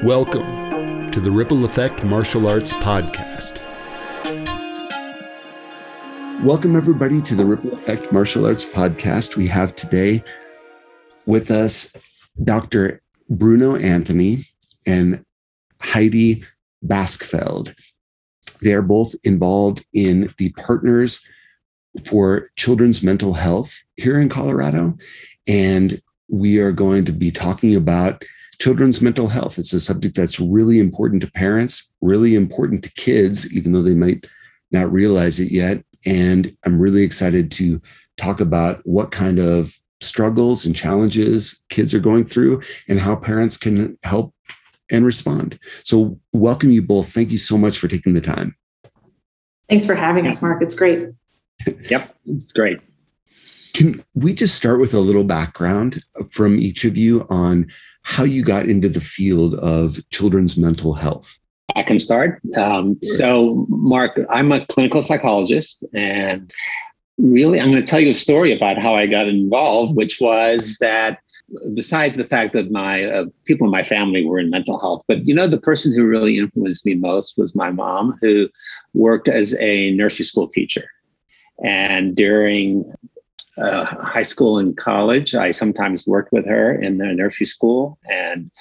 Welcome to the Ripple Effect Martial Arts Podcast. Welcome, everybody, to the Ripple Effect Martial Arts Podcast. We have today with us Dr. Bruno Anthony and Heidi Baskfield. They are both involved in the Partners for Children's Mental Health here in Colorado, and we are going to be talking about children's mental health. It's a subject that's really important to parents, really important to kids, even though they might not realize it yet. And I'm really excited to talk about what kind of struggles and challenges kids are going through and how parents can help and respond. So welcome you both. Thank you so much for taking the time. Thanks for having us, Mark. It's great. Yep, it's great. Can we just start with a little background from each of you on how you got into the field of children's mental health? I can start. So, Mark, I'm a clinical psychologist, and really, I'm going to tell you a story about how I got involved, which was that besides the fact that my people in my family were in mental health, but the person who really influenced me most was my mom, who worked as a nursery school teacher. And during high school and college, I sometimes worked with her in the nursery school. And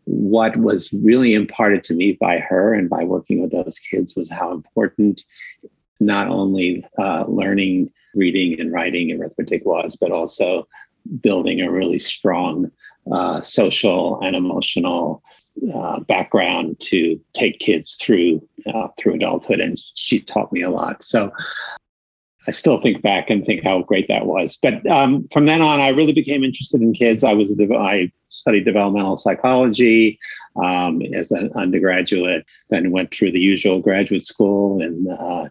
what was really imparted to me by her and by working with those kids was how important not only learning, reading and writing and arithmetic was, but also building a really strong social and emotional background to take kids through adulthood. And she taught me a lot. So I still think back and think how great that was. But from then on, I really became interested in kids. I studied developmental psychology as an undergraduate, then went through the usual graduate school in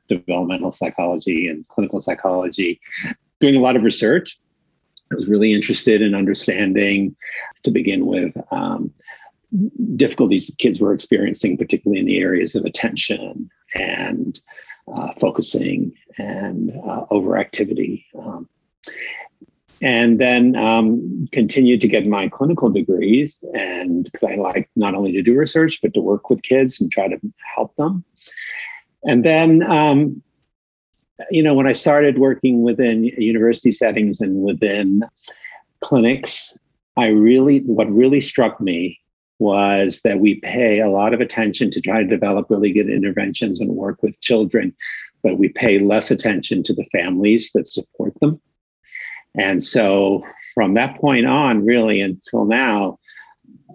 developmental psychology and clinical psychology, doing a lot of research. I was really interested in understanding, to begin with, difficulties kids were experiencing, particularly in the areas of attention and focusing and overactivity. And then continued to get my clinical degrees, and because I like not only to do research, but to work with kids and try to help them. And then, when I started working within university settings and within clinics, what really struck me was that we pay a lot of attention to try to develop really good interventions and work with children, but we pay less attention to the families that support them. And so from that point on, really until now,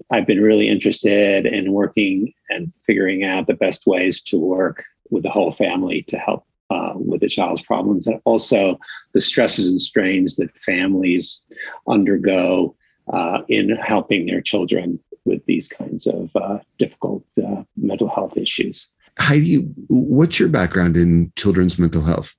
I've been really interested in working and figuring out the best ways to work with the whole family to help with the child's problems, and also the stresses and strains that families undergo in helping their children with these kinds of difficult mental health issues. Heidi, what's your background in children's mental health?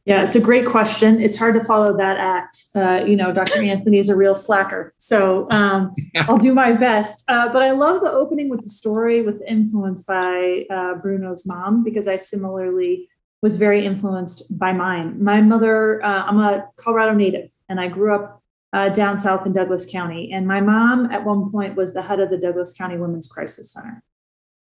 Yeah, it's a great question. It's hard to follow that act. Dr. Anthony is a real slacker. So I'll do my best. But I love the opening with the story with the influence by Bruno's mom, because I similarly was very influenced by mine. My mother, I'm a Colorado native, and I grew up down south in Douglas County. And my mom at one point was the head of the Douglas County Women's Crisis Center.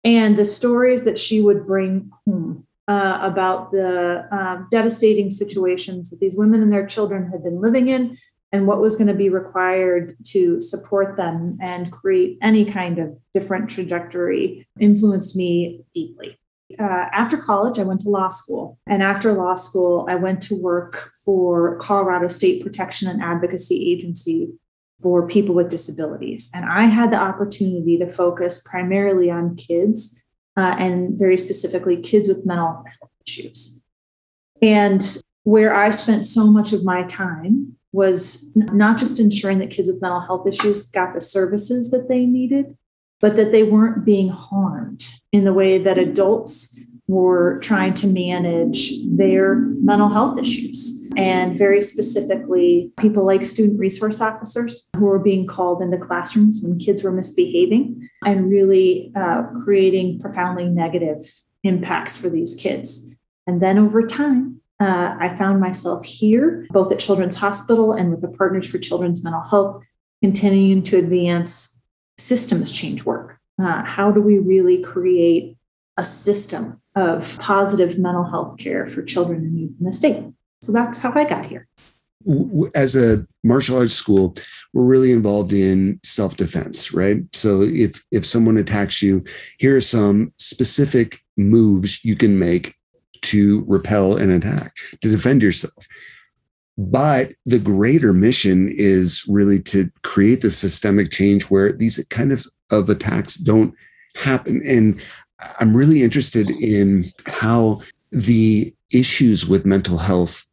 And the stories that she would bring home about the devastating situations that these women and their children had been living in, and what was going to be required to support them and create any kind of different trajectory, influenced me deeply. After college, I went to law school. And after law school, I went to work for Colorado State Protection and Advocacy Agency for people with disabilities. And I had the opportunity to focus primarily on kids, and very specifically kids with mental health issues. And where I spent so much of my time was not just ensuring that kids with mental health issues got the services that they needed, but that they weren't being harmed in the way that adults were trying to manage their mental health issues. And very specifically, people like student resource officers who were being called into classrooms when kids were misbehaving and really creating profoundly negative impacts for these kids. And then over time, I found myself here, both at Children's Hospital and with the Partners for Children's Mental Health, continuing to advance systems change work how do we really create a system of positive mental health care for children and youth in the state? So that's how I got here. As a martial arts school, we're really involved in self-defense, right? So if someone attacks you, here are some specific moves you can make to repel an attack, to defend yourself. But the greater mission is really to create the systemic change where these kind of attacks don't happen. And I'm really interested in how the issues with mental health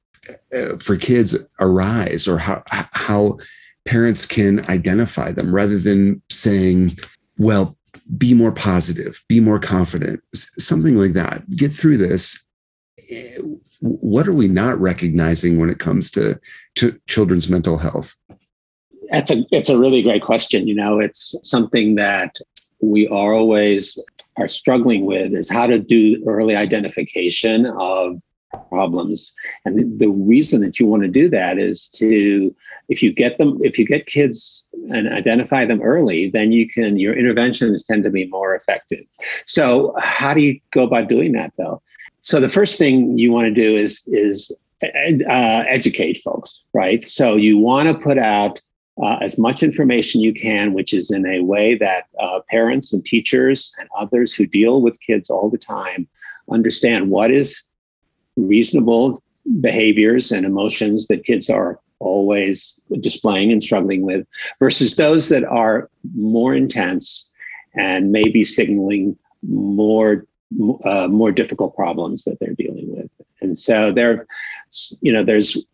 for kids arise, or how parents can identify them, rather than saying, well, be more positive, be more confident, something like that. Get through this. What are we not recognizing when it comes to children's mental health? It's a really great question. It's something that we always are struggling with, is how to do early identification of problems. And the reason that you want to do that is if you get kids and identify them early, then your interventions tend to be more effective. So how do you go about doing that, though? So the first thing you want to do is educate folks, right? So you want to put out as much information you can, which is in a way that parents and teachers and others who deal with kids all the time understand what is reasonable behaviors and emotions that kids are always displaying and struggling with, versus those that are more intense and maybe signaling more difficult problems that they're dealing with. And so there's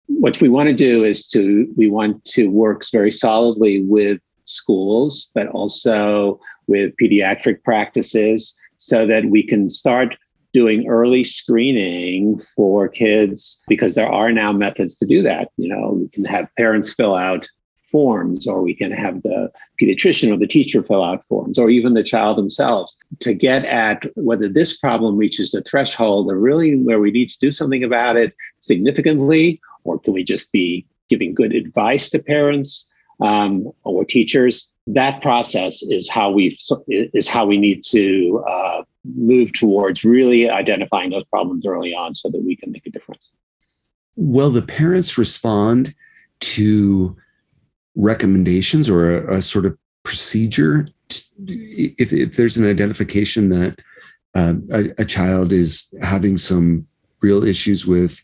what we want to do is we want to work very solidly with schools, but also with pediatric practices, so that we can start doing early screening for kids, because there are now methods to do that. We can have parents fill out forms, or we can have the pediatrician or the teacher fill out forms, or even the child themselves, to get at whether this problem reaches the threshold or really where we need to do something about it significantly, or can we just be giving good advice to parents or teachers. That process is how we need to move towards really identifying those problems early on, so that we can make a difference. Will the parents respond to recommendations or a sort of procedure if there's an identification that a child is having some real issues with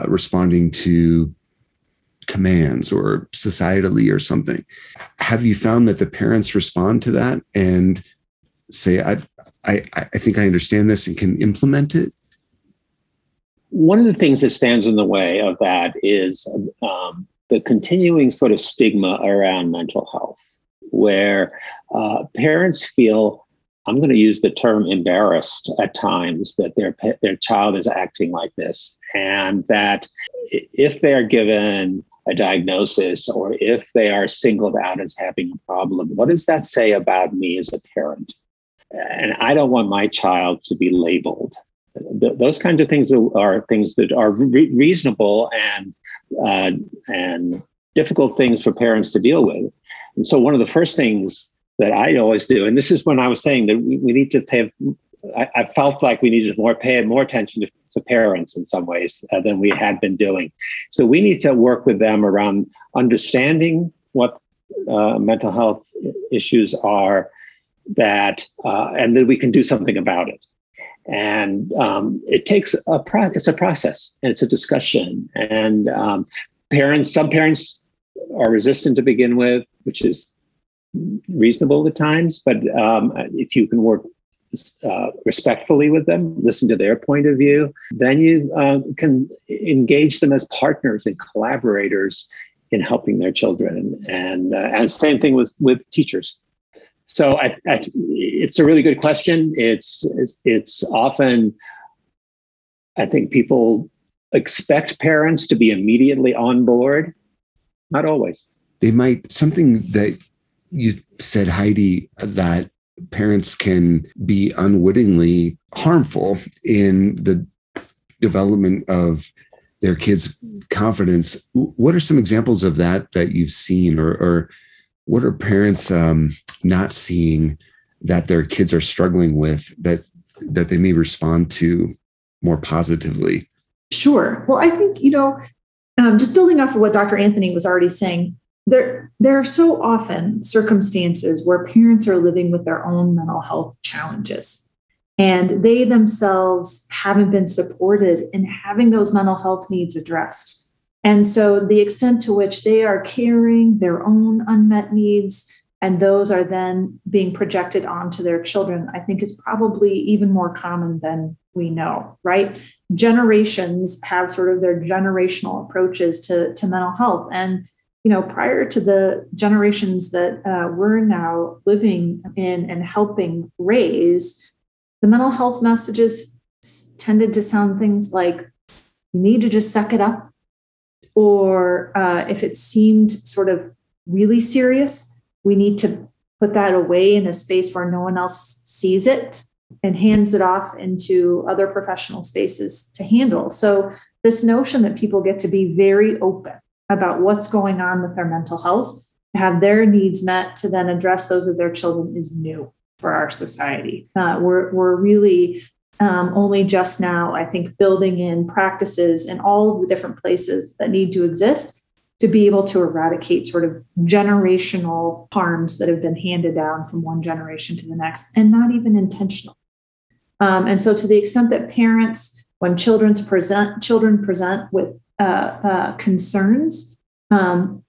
responding to commands or societally or something? Have you found that the parents respond to that and say, I think I understand this and can implement it? One of the things that stands in the way of that is the continuing sort of stigma around mental health, where parents feel, I'm going to use the term embarrassed at times, that their child is acting like this, and that if they're given a diagnosis, or if they are singled out as having a problem, what does that say about me as a parent? And I don't want my child to be labeled. Those kinds of things are things that are reasonable and difficult things for parents to deal with. And so one of the first things that I always do, and this is when I was saying that we need to pay, I felt like we needed to pay more attention to parents in some ways than we had been doing. So we need to work with them around understanding what mental health issues are, and that we can do something about it. And it takes it's a process, and it's a discussion. And some parents are resistant to begin with, which is reasonable at times. But if you can work respectfully with them, listen to their point of view, then you can engage them as partners and collaborators in helping their children. And same thing with teachers. So it's a really good question. It's often, I think people expect parents to be immediately on board. Not always. They might, something that you said, Heidi, that parents can be unwittingly harmful in the development of their kids' confidence. What are some examples of that you've seen, or what are parents not seeing that their kids are struggling with that they may respond to more positively? Sure. Well, I think, just building off of what Dr. Anthony was already saying, there are so often circumstances where parents are living with their own mental health challenges, and they themselves haven't been supported in having those mental health needs addressed. And so the extent to which they are carrying their own unmet needs, and those are then being projected onto their children, I think is probably even more common than we know, right? Generations have sort of their generational approaches to mental health. And, prior to the generations that we're now living in and helping raise, the mental health messages tended to sound things like, you need to just suck it up. Or if it seemed sort of really serious, we need to put that away in a space where no one else sees it and hands it off into other professional spaces to handle. So this notion that people get to be very open about what's going on with their mental health, to have their needs met, to then address those of their children is new for our society. We're really only just now, I think, building in practices in all of the different places that need to exist to be able to eradicate sort of generational harms that have been handed down from one generation to the next, and not even intentional. And so to the extent that parents, when children present with concerns, the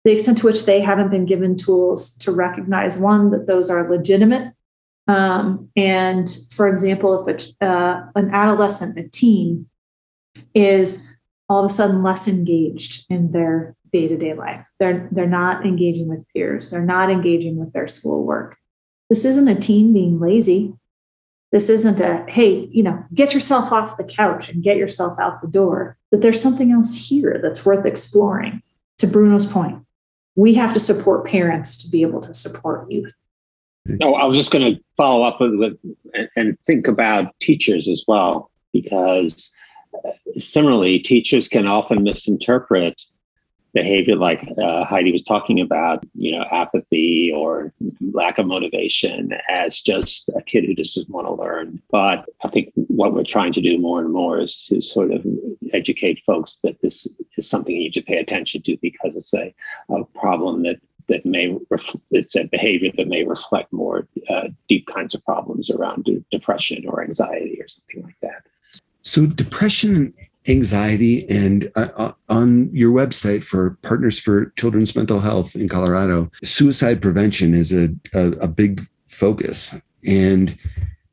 extent to which they haven't been given tools to recognize, one, that those are legitimate. And for example, if an adolescent, a teen, is all of a sudden less engaged in their day-to-day life, they're not engaging with peers, they're not engaging with their schoolwork. This isn't a teen being lazy. This isn't a, hey, get yourself off the couch and get yourself out the door. That there's something else here that's worth exploring. To Bruno's point, we have to support parents to be able to support youth. No, I was just going to follow up with and think about teachers as well, because similarly, teachers can often misinterpret behavior like Heidi was talking about, apathy or lack of motivation as just a kid who just doesn't want to learn. But I think what we're trying to do more and more is to sort of educate folks that this is something you need to pay attention to, because it's a problem that it's a behavior that may reflect more deep kinds of problems around depression or anxiety or something like that. So depression and anxiety, and on your website for Partners for Children's Mental Health in Colorado, suicide prevention is a big focus. And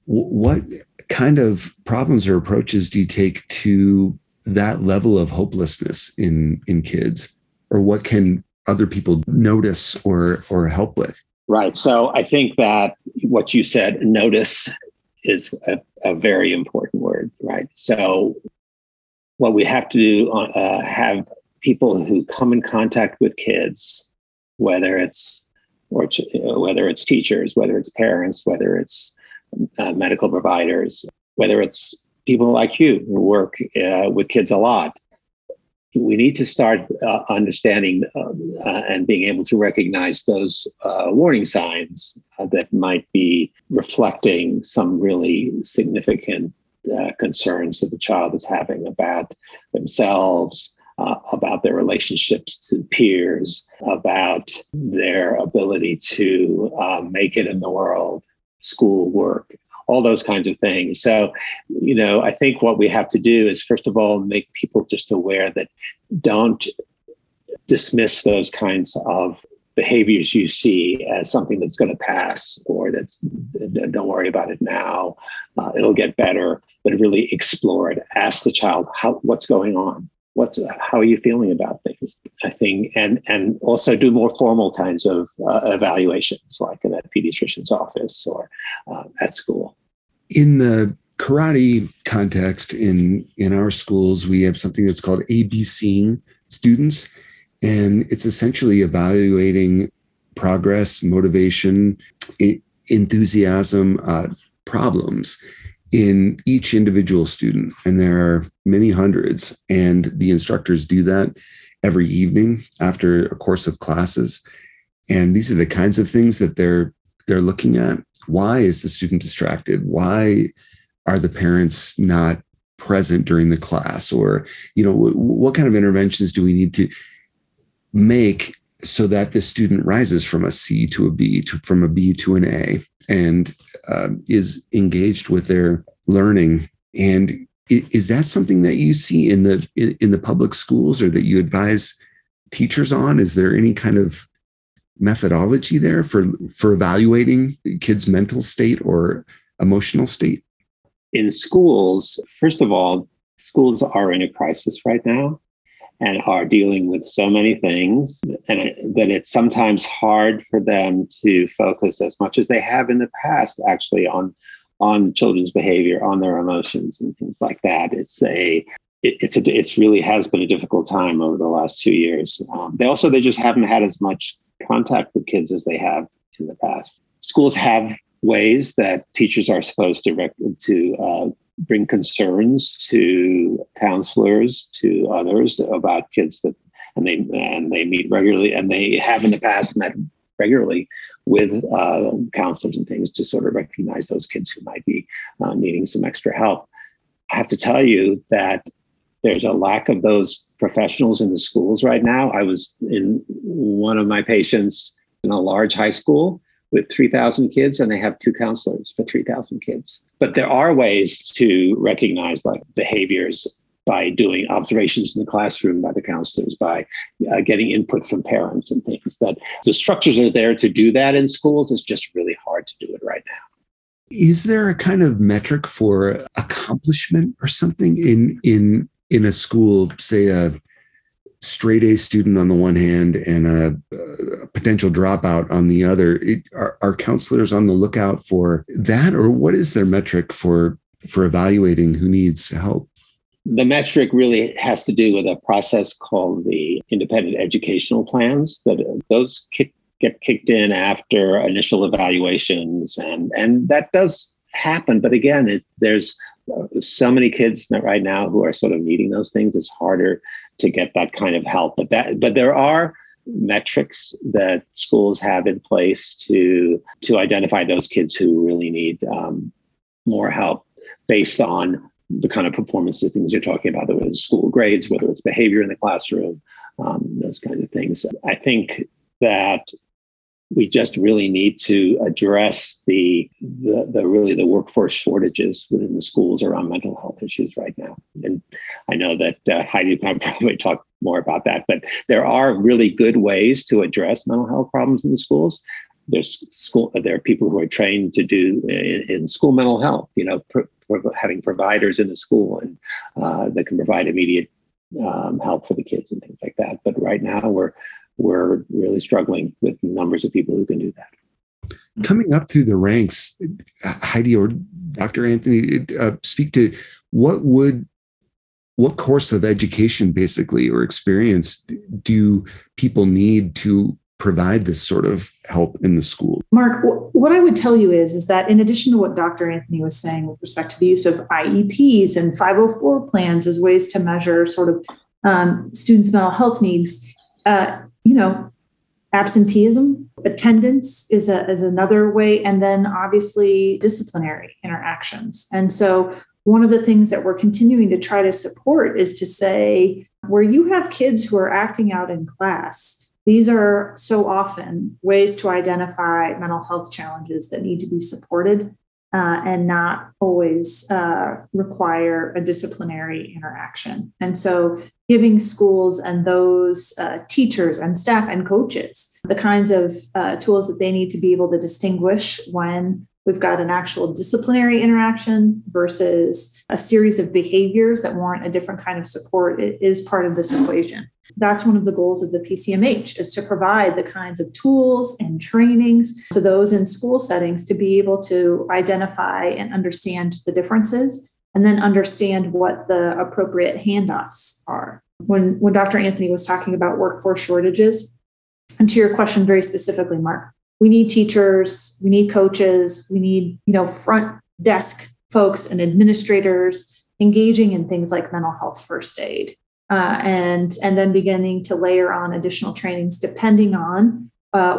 what kind of problems or approaches do you take to that level of hopelessness in kids? Or what can other people notice or help with? Right. So I think that what you said, notice, is a very important word, right? So what we have to do, have people who come in contact with kids, whether it's teachers, whether it's parents, whether it's medical providers, whether it's people like you who work with kids a lot. We need to start understanding and being able to recognize those warning signs that might be reflecting some really significant concerns that the child is having about themselves, about their relationships to peers, about their ability to make it in the world, school work, all those kinds of things. So, I think what we have to do is, first of all, make people just aware that don't dismiss those kinds of behaviors you see as something that's going to pass, or don't worry about it now, it'll get better, but really explore it. Ask the child, what's going on? How are you feeling about things? I think, and also do more formal kinds of evaluations, like in a pediatrician's office or at school. In the karate context, in our schools, we have something that's called ABCing students, and it's essentially evaluating progress, motivation, enthusiasm, problems in each individual student. And there are many hundreds, and the instructors do that every evening after a course of classes. And these are the kinds of things that they're looking at. Why is the student distracted? Why are the parents not present during the class? Or, what kind of interventions do we need to make so that the student rises from a C to a B, from a B to an A, and is engaged with their learning? And is that something that you see in the public schools, or that you advise teachers on? Is there any kind of methodology there for evaluating kids' mental state or emotional state? In schools, first of all, schools are in a crisis right now and are dealing with so many things, and that it's sometimes hard for them to focus as much as they have in the past, actually, on children's behavior, on their emotions and things like that. It's really has been a difficult time over the last 2 years. They just haven't had as much contact with kids as they have in the past. Schools have ways that teachers are supposed to bring concerns to counselors, to others about kids and they meet regularly, and they have in the past met regularly with counselors and things to sort of recognize those kids who might be needing some extra help. I have to tell you that there's a lack of those professionals in the schools right now. I was in one of my patients in a large high school with 3,000 kids, and they have 2 counselors for 3,000 kids. But there are ways to recognize like behaviors by doing observations in the classroom by the counselors, by getting input from parents and things. That the structures are there to do that in schools. It's just really hard to do it right now. Is there a kind of metric for accomplishment or something in a school, say a straight A student on the one hand and a potential dropout on the other? Are counselors on the lookout for that, or what is their metric for evaluating who needs help? The metric really has to do with a process called the independent educational plans. Those get kicked in after initial evaluations, and that does happen. But again, there's so many kids right now who are sort of needing those things. It's harder to get that kind of help. But there are metrics that schools have in place to identify those kids who really need more help based on the kind of performance things you're talking about, whether it's school grades, whether it's behavior in the classroom, those kind of things. I think that we just really need to address the workforce shortages within the schools around mental health issues right now. And I know that Heidi can probably talk more about that, but there are really good ways to address mental health problems in the schools. There are people who are trained to do in school mental health, having providers in the school and that can provide immediate help for the kids and things like that. But right now we're really struggling with numbers of people who can do that. Coming up through the ranks, Heidi or Dr. Anthony, speak to what course of education basically or experience do people need to provide this sort of help in the school? Mark, what I would tell you is that in addition to what Dr. Anthony was saying with respect to the use of IEPs and 504 plans as ways to measure sort of students' mental health needs, absenteeism, attendance is another way, and then obviously disciplinary interactions. And so one of the things that we're continuing to try to support is to say, where you have kids who are acting out in class, these are so often ways to identify mental health challenges that need to be supported and not always require a disciplinary interaction. And so giving schools and those teachers and staff and coaches the kinds of tools that they need to be able to distinguish when we've got an actual disciplinary interaction versus a series of behaviors that warrant a different kind of support is part of this equation. That's one of the goals of the PCMH, is to provide the kinds of tools and trainings to those in school settings to be able to identify and understand the differences and then understand what the appropriate handoffs are. When Dr. Anthony was talking about workforce shortages, and to your question very specifically, Mark, we need teachers, we need coaches, we need, front desk folks and administrators engaging in things like mental health first aid, and then beginning to layer on additional trainings depending on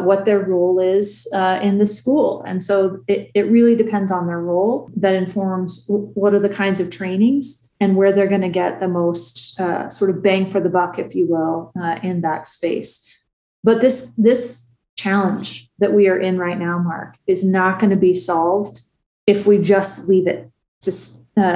what their role is in the school. And so it really depends on their role that informs what are the kinds of trainings and where they're going to get the most sort of bang for the buck, if you will, in that space. But this challenge that we are in right now, Mark, is not going to be solved if we just leave it to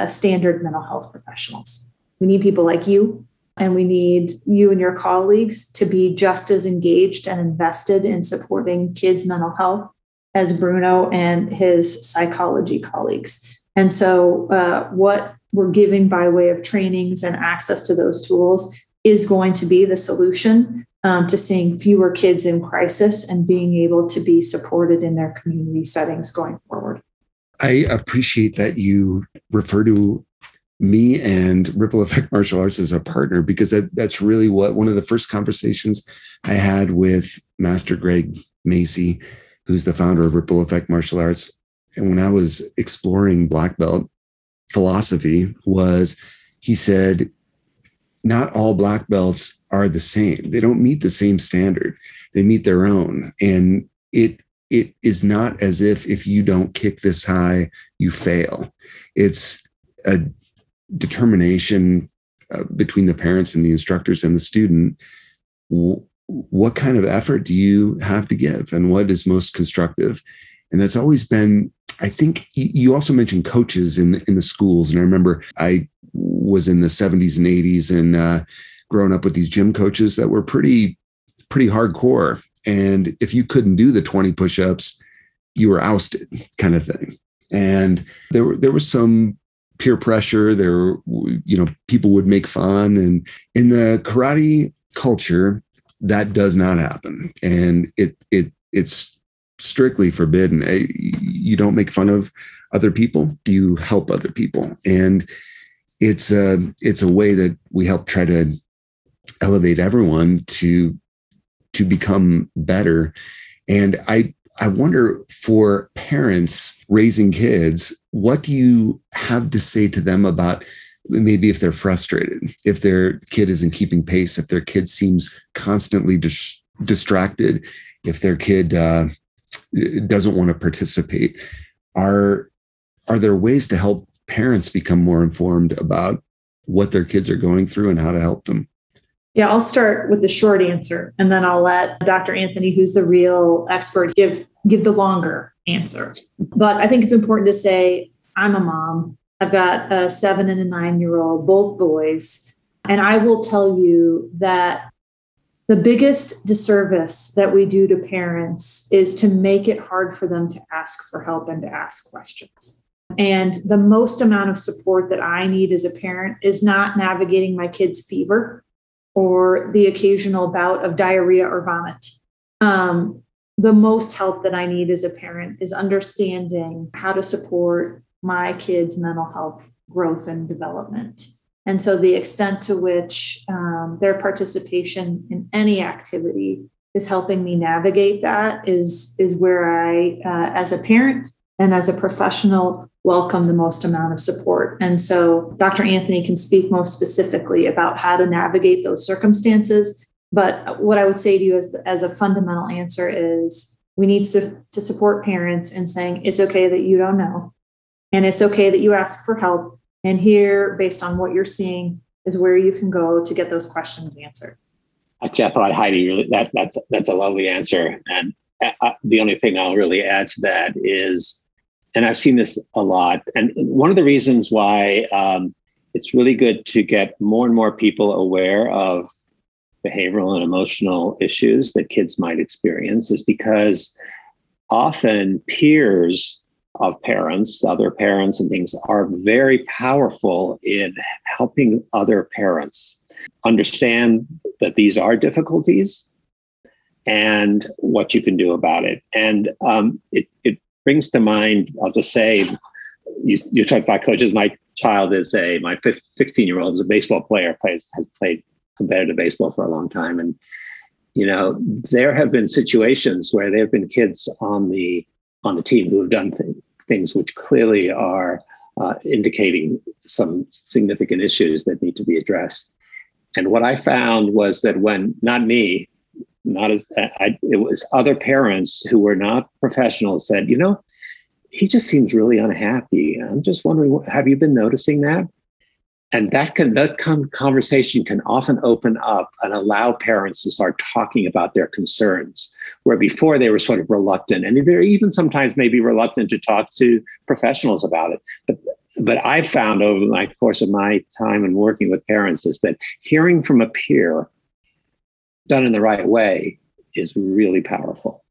standard mental health professionals. We need people like you, and we need you and your colleagues to be just as engaged and invested in supporting kids' mental health as Bruno and his psychology colleagues. And so what we're giving by way of trainings and access to those tools is going to be the solution to seeing fewer kids in crisis and being able to be supported in their community settings going forward. I appreciate that you refer to me and Ripple Effect Martial Arts as a partner, because that's really what one of the first conversations I had with Master Greg Macy, who's the founder of Ripple Effect Martial Arts. And when I was exploring black belt philosophy, was he said, not all black belts are the same. They don't meet the same standard. They meet their own. And it is not as if you don't kick this high, you fail. It's a determination between the parents and the instructors and the student. What kind of effort do you have to give, and what is most constructive? And that's always been, I think you also mentioned coaches in the schools. And I remember I was in the 70s and 80s and growing up with these gym coaches that were pretty hardcore. And if you couldn't do the 20 push-ups, you were ousted, kind of thing. And there was some peer pressure. There, people would make fun. And in the karate culture, that does not happen. And it's strictly forbidden. You don't make fun of other people. You help other people. And it's a way that we help try to elevate everyone to become better. And I wonder, for parents raising kids, what do you have to say to them about maybe if they're frustrated, if their kid isn't keeping pace, if their kid seems constantly distracted, if their kid doesn't want to participate? Are there ways to help parents become more informed about what their kids are going through and how to help them? Yeah, I'll start with the short answer, and then I'll let Dr. Anthony, who's the real expert, give the longer answer. But I think it's important to say I'm a mom. I've got a 7 and a 9-year-old, both boys. And I will tell you that the biggest disservice that we do to parents is to make it hard for them to ask for help and to ask questions. And the most amount of support that I need as a parent is not navigating my kid's fever or the occasional bout of diarrhea or vomit. The most help that I need as a parent is understanding how to support my kids' mental health growth and development. And so the extent to which their participation in any activity is helping me navigate that is where I, as a parent and as a professional, welcome the most amount of support. And so Dr. Anthony can speak most specifically about how to navigate those circumstances. But what I would say to you as a fundamental answer is we need to support parents in saying it's okay that you don't know, and it's okay that you ask for help. And here, based on what you're seeing, is where you can go to get those questions answered. Actually, I thought, Heidi, really, that's a lovely answer. And the only thing I'll really add to that is, and I've seen this a lot, and one of the reasons why it's really good to get more and more people aware of behavioral and emotional issues that kids might experience is because often peers of parents, other parents and things, are very powerful in helping other parents understand that these are difficulties and what you can do about it. And it brings to mind, I'll just say, you talk about coaches. My child is my 16-year-old is a baseball player, has played competitive baseball for a long time. And, there have been situations where there have been kids on the team who have done things which clearly are indicating some significant issues that need to be addressed. And what I found was that when, not me, it was other parents who were not professionals said, he just seems really unhappy. I'm just wondering, have you been noticing that? And that conversation can often open up and allow parents to start talking about their concerns, where before they were sort of reluctant, and they're even sometimes maybe reluctant to talk to professionals about it. But I've found over the course of my time and working with parents is that hearing from a peer done in the right way is really powerful.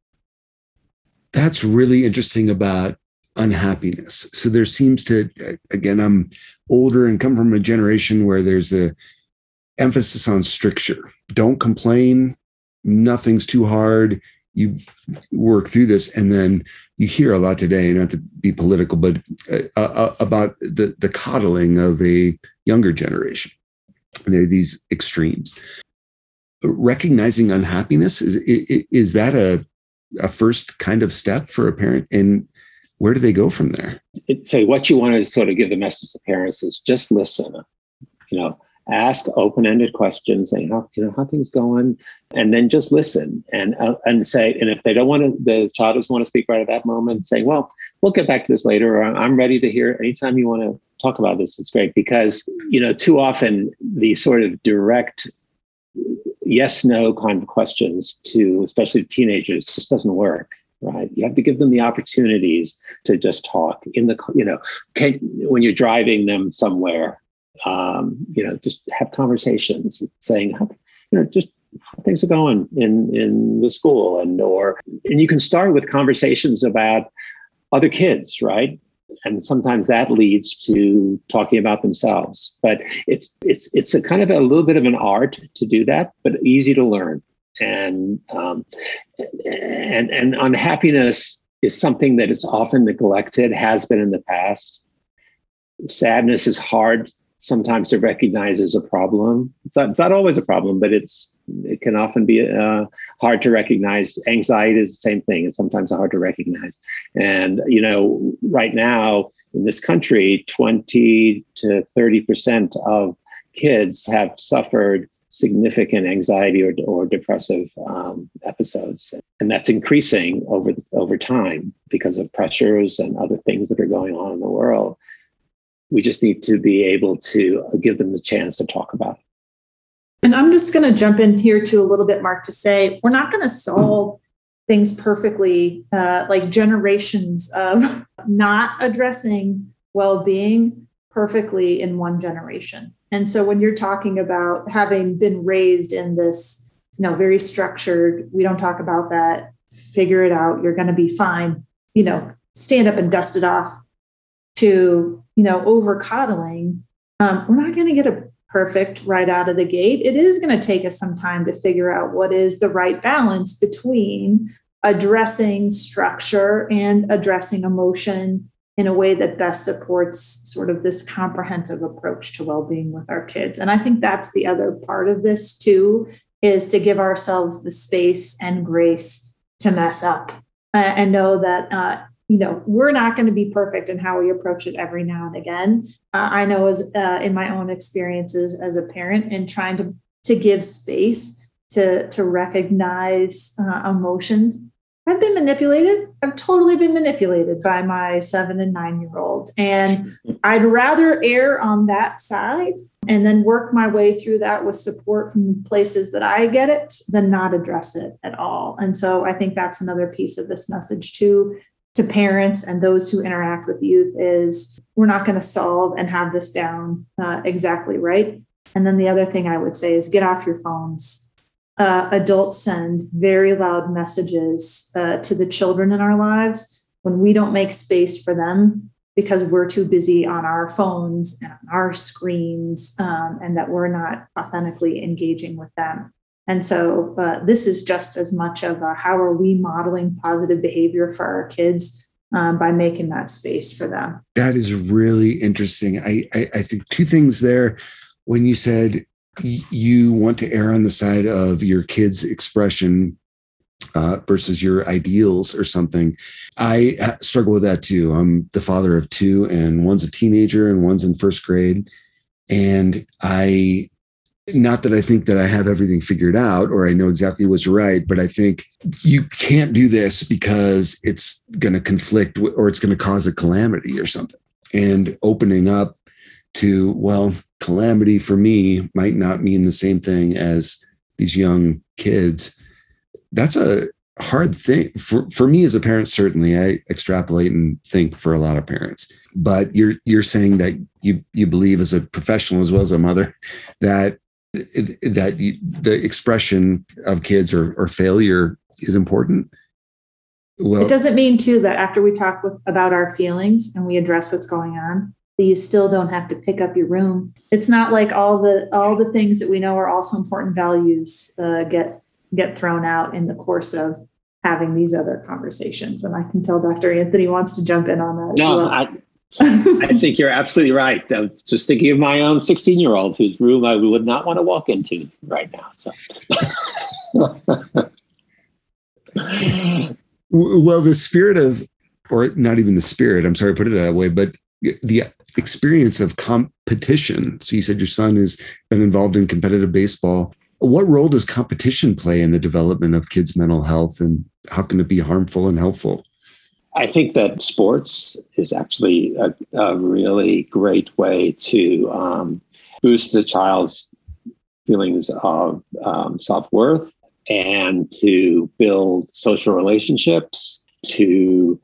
That's really interesting about unhappiness. So there seems to, again, I'm older and come from a generation where there's a emphasis on stricture. Don't complain. Nothing's too hard. You work through this. And then you hear a lot today, not to be political, but about the coddling of a younger generation. There are these extremes. Recognizing unhappiness, is that a first kind of step for a parent? And where do they go from there? So what you want to sort of give the message to parents is just listen, ask open-ended questions, say, how things going? And then just listen and say, and if they don't want to, the child doesn't want to speak right at that moment, say, well, we'll get back to this later, or I'm ready to hear anytime you want to talk about this. It's great because, too often the sort of direct yes, no kind of questions to, especially teenagers, just doesn't work. Right. You have to give them the opportunities to just talk when you're driving them somewhere, just have conversations saying, just how things are going in the school and you can start with conversations about other kids. Right. And sometimes that leads to talking about themselves, but it's a kind of a little bit of an art to do that, but easy to learn. And unhappiness is something that is often neglected, has been in the past. Sadness is hard sometimes to recognize as a problem. It's not always a problem, but it can often be hard to recognize. Anxiety is the same thing. It's sometimes hard to recognize. And, right now in this country, 20 to 30% of kids have suffered significant anxiety or depressive episodes. And that's increasing over time because of pressures and other things that are going on in the world. We just need to be able to give them the chance to talk about it. And I'm just going to jump in here too a little bit, Mark, to say we're not going to solve things perfectly, like generations of not addressing well-being perfectly in one generation. And so when you're talking about having been raised in this, very structured, we don't talk about that, figure it out, you're going to be fine, stand up and dust it off, to, over coddling, we're not going to get a perfect right out of the gate. It is going to take us some time to figure out what is the right balance between addressing structure and addressing emotion in a way that best supports sort of this comprehensive approach to well-being with our kids. And I think that's the other part of this too, is to give ourselves the space and grace to mess up and know that, we're not going to be perfect in how we approach it every now and again. I know as in my own experiences as a parent and trying to give space to recognize emotions. I've been manipulated. I've totally been manipulated by my 7 and 9-year-old. And I'd rather err on that side and then work my way through that with support from places that I get it than not address it at all. And so I think that's another piece of this message too, to parents and those who interact with youth is we're not going to solve and have this down exactly right. And then the other thing I would say is get off your phones. Adults send very loud messages to the children in our lives when we don't make space for them because we're too busy on our phones and on our screens and that we're not authentically engaging with them. And so this is just as much of how are we modeling positive behavior for our kids by making that space for them. That is really interesting. I think two things there. When you said you want to err on the side of your kids' expression versus your ideals or something, I struggle with that too. I'm the father of 2, and one's a teenager and one's in 1st grade. And I Not that I think that I have everything figured out or I know exactly what's right, but I think you can't do this because it's going to conflict or it's going to cause a calamity or something. And opening up to, well, calamity for me might not mean the same thing as these young kids. That's a hard thing for me as a parent. Certainly I extrapolate and think for a lot of parents, but you're saying that you believe as a professional as well as a mother that the expression of kids or failure is important. Well, it doesn't mean too that after we talk about our feelings and we address what's going on, that you still don't have to pick up your room. It's not like all the things that we know are also important values get thrown out in the course of having these other conversations. And I can tell Dr. Anthony wants to jump in on that. No, as well. I think you're absolutely right. I'm just thinking of my own 16-year-old whose room I would not want to walk into right now. So. Well, the spirit of, or not even the spirit, I'm sorry to put it that way, but the experience of competition. So you said your son has been involved in competitive baseball. What role does competition play in the development of kids' mental health, and how can it be harmful and helpful? I think that sports is actually a really great way to boost the child's feelings of self-worth and to build social relationships, to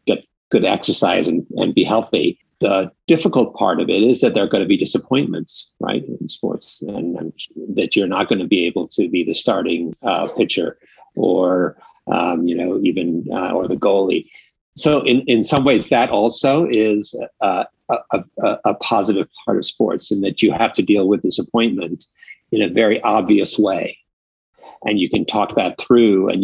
get good exercise and be healthy. The difficult part of it is that there are going to be disappointments, right, in sports, and that you're not going to be able to be the starting pitcher or even or the goalie. So in some ways, that also is a positive part of sports, in that you have to deal with disappointment in a very obvious way. And you can talk that through, and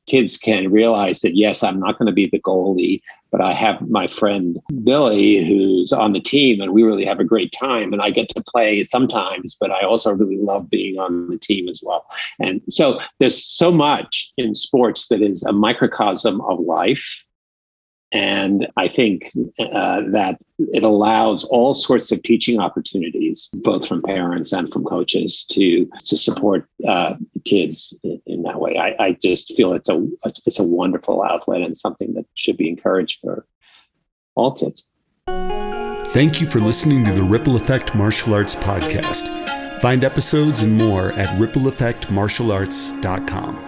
kids can realize that, yes, I'm not going to be the goalie, but I have my friend Billy who's on the team, and we really have a great time, and I get to play sometimes, but I also really love being on the team as well. And so there's so much in sports that is a microcosm of life. And I think that it allows all sorts of teaching opportunities, both from parents and from coaches, to support kids in that way. I just feel it's a wonderful outlet and something that should be encouraged for all kids. Thank you for listening to the Ripple Effect Martial Arts Podcast. Find episodes and more at rippleeffectmartialarts.com.